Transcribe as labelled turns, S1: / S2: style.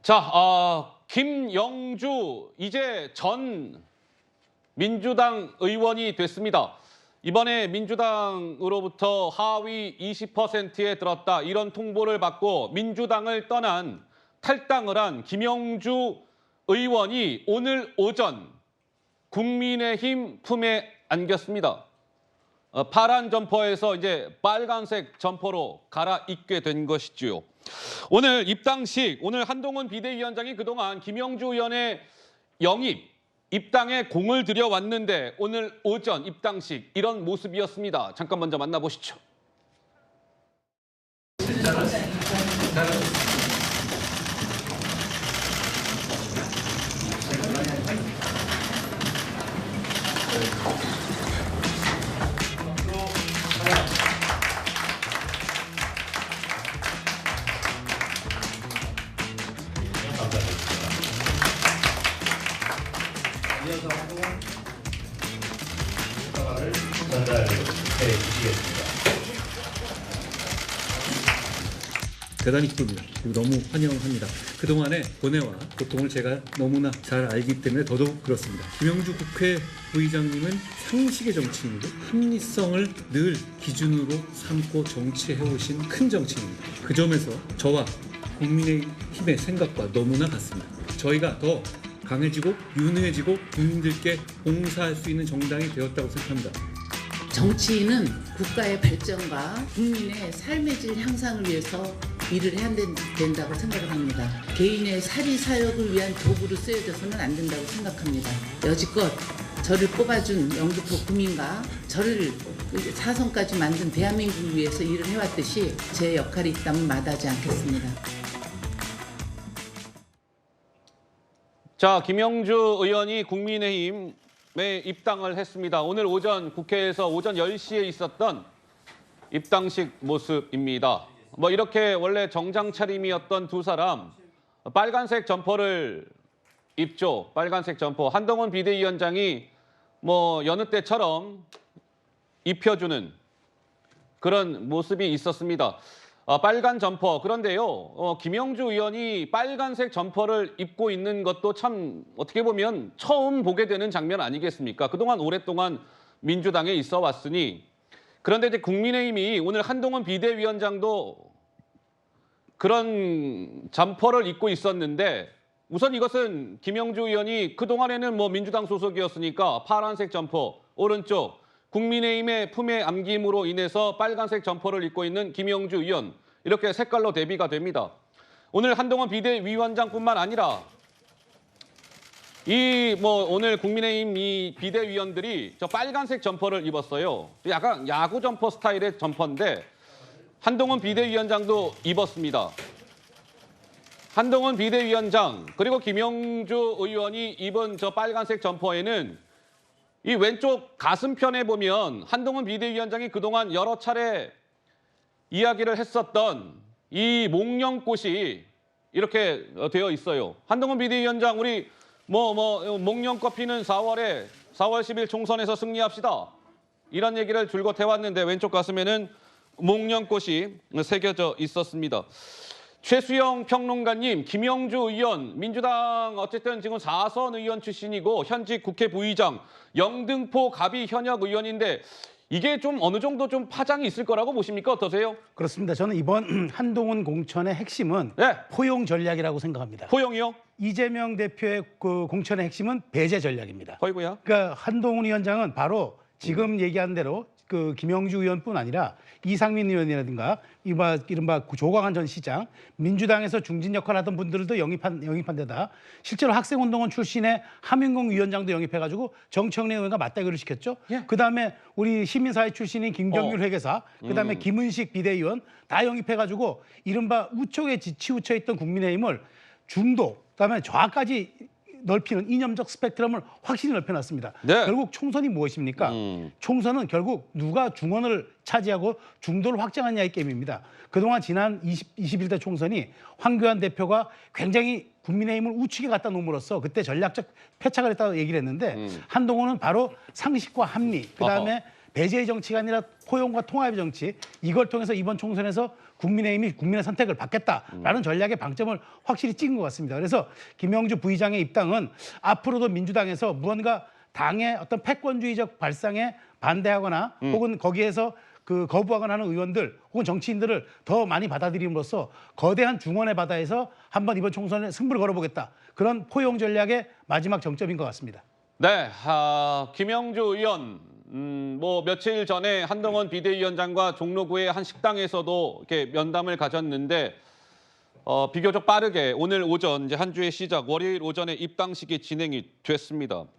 S1: 자, 김영주 이제 전 민주당 의원이 됐습니다. 이번에 민주당으로부터 하위 20%에 들었다 이런 통보를 받고 민주당을 떠난 탈당을 한 김영주 의원이 오늘 오전 국민의힘 품에 안겼습니다. 파란 점퍼에서 이제 빨간색 점퍼로 갈아입게 된 것이지요. 오늘 입당식, 오늘 한동훈 비대위원장이 그동안 김영주 의원의 입당에 공을 들여왔는데 오늘 오전 입당식 이런 모습이었습니다. 잠깐 먼저 만나보시죠.
S2: 이어서 한동훈 사과를 전달해 주시겠습니다.
S3: 대단히 기쁩니다. 그리고 너무 환영합니다. 그동안의 고뇌와 고통을 제가 너무나 잘 알기 때문에 더더욱 그렇습니다. 김영주 국회 부의장님은 상식의 정치인이고 합리성을 늘 기준으로 삼고 정치해오신 큰 정치인입니다. 그 점에서 저와 국민의힘의 생각과 너무나 같습니다. 저희가 더 강해지고 유능해지고 국민들께 봉사할 수 있는 정당이 되었다고 생각합니다.
S4: 정치인은 국가의 발전과 국민의 삶의 질 향상을 위해서 일을 해야 된다고 생각을 합니다. 개인의 사리사욕을 위한 도구로 쓰여져서는 안 된다고 생각합니다. 여지껏 저를 뽑아준 영등포 구민과 저를 사선까지 만든 대한민국을 위해서 일을 해왔듯이 제 역할이 있다면 마다하지 않겠습니다.
S1: 자, 김영주 의원이 국민의힘에 입당을 했습니다. 오늘 오전 국회에서 오전 10시에 있었던 입당식 모습입니다. 뭐 이렇게 원래 정장 차림이었던 두 사람 빨간색 점퍼를 입죠. 빨간색 점퍼. 한동훈 비대위원장이 뭐 여느 때처럼 입혀주는 그런 모습이 있었습니다. 빨간 점퍼. 그런데요, 김영주 의원이 빨간색 점퍼를 입고 있는 것도 참 어떻게 보면 처음 보게 되는 장면 아니겠습니까? 그동안 오랫동안 민주당에 있어 왔으니. 그런데 이제 국민의힘이 오늘 한동훈 비대위원장도 그런 점퍼를 입고 있었는데 우선 이것은 김영주 의원이 그동안에는 뭐 민주당 소속이었으니까 파란색 점퍼, 오른쪽 국민의힘의 품에 안김으로 인해서 빨간색 점퍼를 입고 있는 김영주 의원 이렇게 색깔로 대비가 됩니다. 오늘 한동훈 비대위원장뿐만 아니라 오늘 국민의힘 이 비대위원들이 저 빨간색 점퍼를 입었어요. 약간 야구 점퍼 스타일의 점퍼인데 한동훈 비대위원장도 입었습니다. 한동훈 비대위원장 그리고 김영주 의원이 입은 저 빨간색 점퍼에는 이 왼쪽 가슴편에 보면 한동훈 비대위원장이 그동안 여러 차례 이야기를 했었던 이 목련꽃이 이렇게 되어 있어요. 한동훈 비대위원장 우리 목련꽃 피는 4월 10일 총선에서 승리합시다. 이런 얘기를 줄곧 해왔는데 왼쪽 가슴에는 목련꽃이 새겨져 있었습니다. 최수영 평론가님, 김영주 의원, 민주당 어쨌든 지금 4선 의원 출신이고 현직 국회 부의장, 영등포 갑이 현역 의원인데 이게 좀 어느 정도 좀 파장이 있을 거라고 보십니까? 어떠세요?
S5: 그렇습니다. 저는 이번 한동훈 공천의 핵심은
S1: 네.
S5: 포용 전략이라고 생각합니다.
S1: 포용이요?
S5: 이재명 대표의 그 공천의 핵심은 배제 전략입니다.
S1: 어이구야.
S5: 그러니까 한동훈 위원장은 바로 지금 얘기한 대로 그 김영주 의원뿐 아니라 이상민 의원이라든가 이른바 조광한 전 시장, 민주당에서 중진 역할을 하던 분들도 영입한 데다 실제로 학생운동원 출신의 함인공 위원장도 영입해가지고 정청래 의원과 맞대결을 시켰죠.
S1: 예.
S5: 그다음에 우리 시민사회 출신인 김경률 회계사, 그다음에 김은식 비대위원 다 영입해가지고 이른바 우측에 치우쳐 있던 국민의힘을 중도, 그다음에 좌까지 넓히는 이념적 스펙트럼을 확실히 넓혀놨습니다.
S1: 네.
S5: 결국 총선이 무엇입니까? 총선은 결국 누가 중원을 차지하고 중도를 확장하냐의 게임입니다. 그동안 지난 21대 총선이 황교안 대표가 굉장히 국민의힘을 우측에 갖다 놓음으로써 그때 전략적 패착을 했다고 얘기를 했는데 한동훈은 바로 상식과 합리, 그다음에 배제의 정치가 아니라 포용과 통합의 정치, 이걸 통해서 이번 총선에서 국민의힘이 국민의 선택을 받겠다라는 전략의 방점을 확실히 찍은 것 같습니다. 그래서 김영주 부의장의 입당은 앞으로도 민주당에서 무언가 당의 어떤 패권주의적 발상에 반대하거나 혹은 거기에서 그 거부하거나 하는 의원들 혹은 정치인들을 더 많이 받아들임으로써 거대한 중원의 바다에서 한번 이번 총선에 승부를 걸어보겠다. 그런 포용 전략의 마지막 정점인 것 같습니다.
S1: 네, 김영주 의원 뭐 며칠 전에 한동훈 비대위원장과 종로구의 한 식당에서도 이렇게 면담을 가졌는데 비교적 빠르게 오늘 오전 이제 한 주의 시작 월요일 오전에 입당식이 진행이 됐습니다.